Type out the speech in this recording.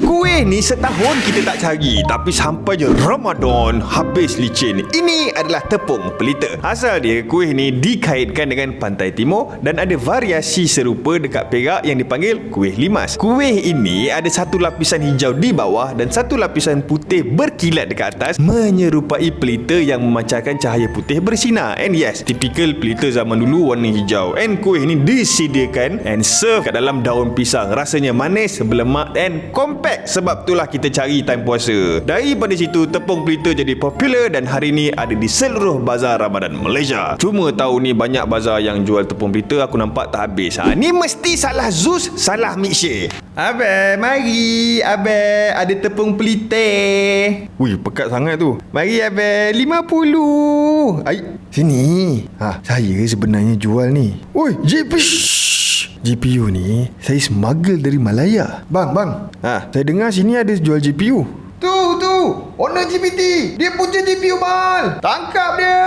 Kuih ni setahun kita tak cari, tapi sampai je Ramadan habis licin. Ini adalah tepung pelita. Asal dia, kuih ni dikaitkan dengan pantai timur dan ada variasi serupa dekat Perak yang dipanggil kuih limas. Kuih ini ada satu lapisan hijau di bawah dan satu lapisan putih berkilat dekat atas, menyerupai pelita yang memancarkan cahaya putih bersinar. And yes, typical pelita zaman dulu warna hijau. And kuih ni disediakan and serve kat dalam daun pisang. Rasanya manis, berlemak and compact. Sebab itulah kita cari time puasa. Daripada situ tepung pelita jadi popular dan hari ni ada di seluruh bazar Ramadan Malaysia. Cuma tahun ni banyak bazar yang jual tepung pelita aku nampak tak habis. Ni mesti salah Zuz, salah mixture. Abang, mari. Abang, ada tepung pelita. Wih, pekat sangat tu. Mari abang, 50. Sini. Saya sebenarnya jual ni. Oi, GPU ni saya smuggle dari Malaya. Bang. Saya dengar sini ada jual GPU. Tu, owner GPT. Dia punya GPU mahal. Tangkap dia.